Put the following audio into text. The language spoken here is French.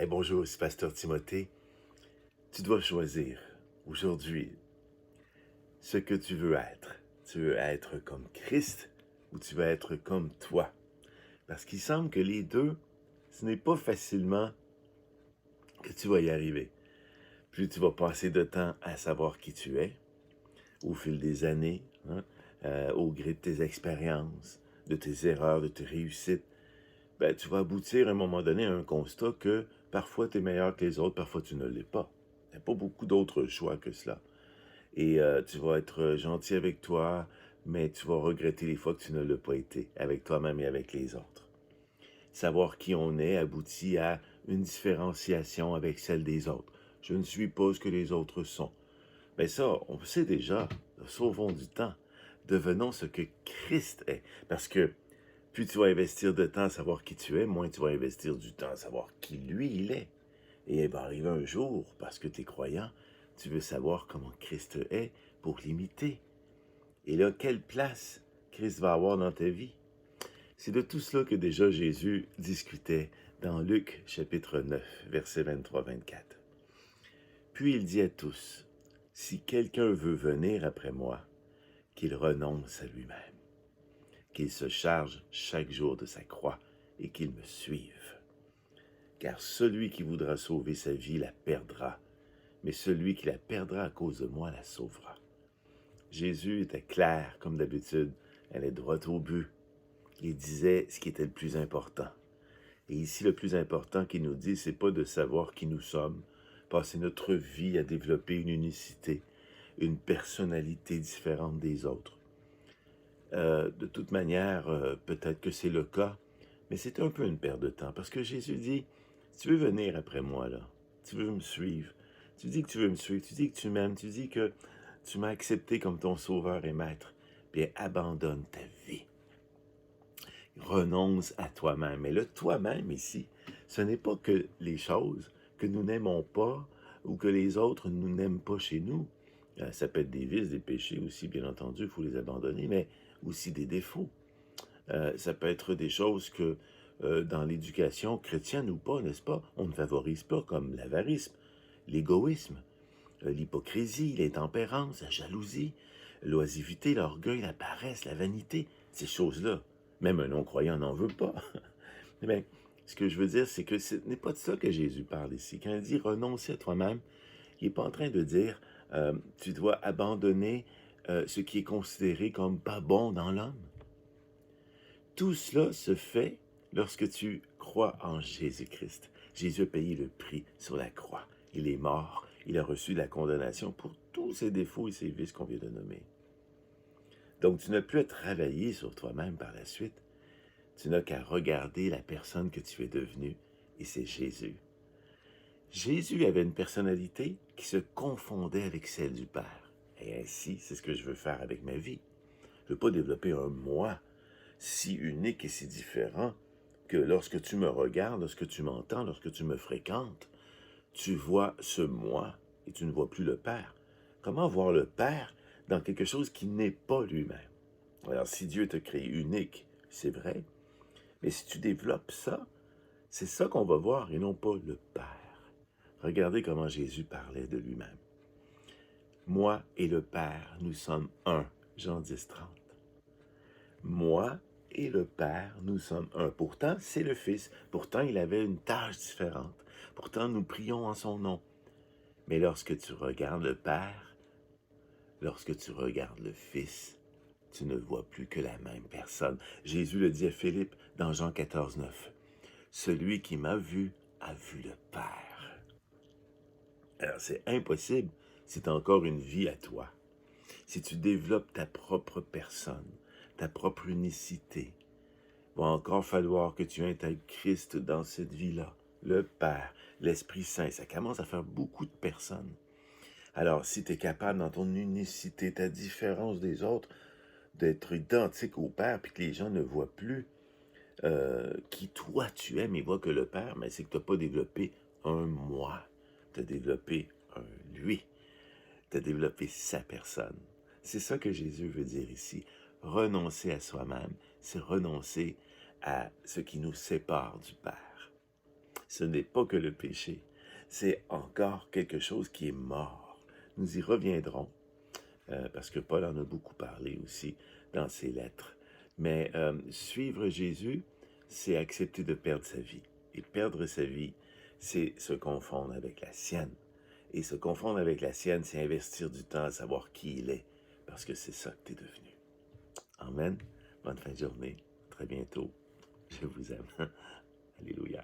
Hey, bonjour, c'est Pasteur Timothée. Tu dois choisir aujourd'hui ce que tu veux être. Tu veux être comme Christ ou tu veux être comme toi? Parce qu'il semble que les deux, ce n'est pas facilement que tu vas y arriver. Plus tu vas passer de temps à savoir qui tu es, au fil des années, au gré de tes expériences, de tes erreurs, de tes réussites, ben, tu vas aboutir à un moment donné à un constat que parfois tu es meilleur que les autres, parfois tu ne l'es pas. Il n'y a pas beaucoup d'autres choix que cela. Et tu vas être gentil avec toi, mais tu vas regretter les fois que tu ne l'as pas été, avec toi-même et avec les autres. Savoir qui on est aboutit à une différenciation avec celle des autres. Je ne suis pas ce que les autres sont. Mais ça, on le sait déjà. Sauvons du temps. Devenons ce que Christ est. Parce que plus tu vas investir de temps à savoir qui tu es, moins tu vas investir du temps à savoir qui lui, il est. Et il va arriver un jour, parce que tu es croyant, tu veux savoir comment Christ est pour l'imiter. Et là, quelle place Christ va avoir dans ta vie? C'est de tout cela que déjà Jésus discutait dans Luc chapitre 9, versets 23-24. Puis il dit à tous, si quelqu'un veut venir après moi, qu'il renonce à lui-même, qu'il se charge chaque jour de sa croix et qu'il me suive. Car celui qui voudra sauver sa vie la perdra, mais celui qui la perdra à cause de moi la sauvera. Jésus était clair, comme d'habitude, elle est droit au but. Il disait ce qui était le plus important. Et ici, le plus important qu'il nous dit, c'est pas de savoir qui nous sommes, passer notre vie à développer une unicité, une personnalité différente des autres. De toute manière, peut-être que c'est le cas, mais c'est un peu une perte de temps, parce que Jésus dit, si tu veux venir après moi, là, tu veux me suivre, tu dis que tu veux me suivre, tu dis que tu m'aimes, tu dis que tu m'as accepté comme ton sauveur et maître, bien abandonne ta vie. Renonce à toi-même. Mais le toi-même ici, ce n'est pas que les choses que nous n'aimons pas ou que les autres nous n'aiment pas chez nous. Ça peut être des vices, des péchés aussi, bien entendu, il faut les abandonner, mais aussi des défauts. Ça peut être des choses que dans l'éducation chrétienne ou pas, n'est-ce pas, on ne favorise pas, comme l'avarisme, l'égoïsme, l'hypocrisie, l'intempérance, la jalousie, l'oisiveté, l'orgueil, la paresse, la vanité, ces choses-là. Même un non-croyant n'en veut pas. Mais ce que je veux dire, c'est que ce n'est pas de ça que Jésus parle ici. Quand il dit renoncer à toi-même, il n'est pas en train de dire tu dois abandonner ce qui est considéré comme pas bon dans l'homme. Tout cela se fait lorsque tu crois en Jésus-Christ. Jésus a payé le prix sur la croix. Il est mort. Il a reçu la condamnation pour tous ses défauts et ses vices qu'on vient de nommer. Donc, tu n'as plus à travailler sur toi-même par la suite. Tu n'as qu'à regarder la personne que tu es devenue, et c'est Jésus. Jésus avait une personnalité qui se confondait avec celle du Père. Et ainsi, c'est ce que je veux faire avec ma vie. Je ne veux pas développer un moi si unique et si différent que lorsque tu me regardes, lorsque tu m'entends, lorsque tu me fréquentes, tu vois ce moi et tu ne vois plus le Père. Comment voir le Père dans quelque chose qui n'est pas lui-même? Alors, si Dieu te crée unique, c'est vrai, mais si tu développes ça, c'est ça qu'on va voir et non pas le Père. Regardez comment Jésus parlait de lui-même. Moi et le Père, nous sommes un. Jean 10, 30. Moi et le Père, nous sommes un. Pourtant, c'est le Fils. Pourtant, il avait une tâche différente. Pourtant, nous prions en son nom. Mais lorsque tu regardes le Père, lorsque tu regardes le Fils, tu ne vois plus que la même personne. Jésus le dit à Philippe dans Jean 14, 9. Celui qui m'a vu a vu le Père. Alors, c'est impossible si tu as encore une vie à toi. Si tu développes ta propre personne, ta propre unicité, il va encore falloir que tu intègres Christ dans cette vie-là. Le Père, l'Esprit Saint, ça commence à faire beaucoup de personnes. Alors, si tu es capable dans ton unicité, ta différence des autres, d'être identique au Père, puis que les gens ne voient plus qui toi tu es, mais voient que le Père, mais c'est que tu n'as pas développé un moi, tu as développé un lui, tu as développé sa personne. C'est ça que Jésus veut dire ici. Renoncer à soi-même, c'est renoncer à ce qui nous sépare du Père. Ce n'est pas que le péché, c'est encore quelque chose qui est mort. Nous y reviendrons, parce que Paul en a beaucoup parlé aussi dans ses lettres. Mais suivre Jésus, c'est accepter de perdre sa vie. Et perdre sa vie, c'est se confondre avec la sienne. Et se confondre avec la sienne, c'est investir du temps à savoir qui il est, parce que c'est ça que tu es devenu. Amen. Bonne fin de journée. Très bientôt. Je vous aime. Alléluia.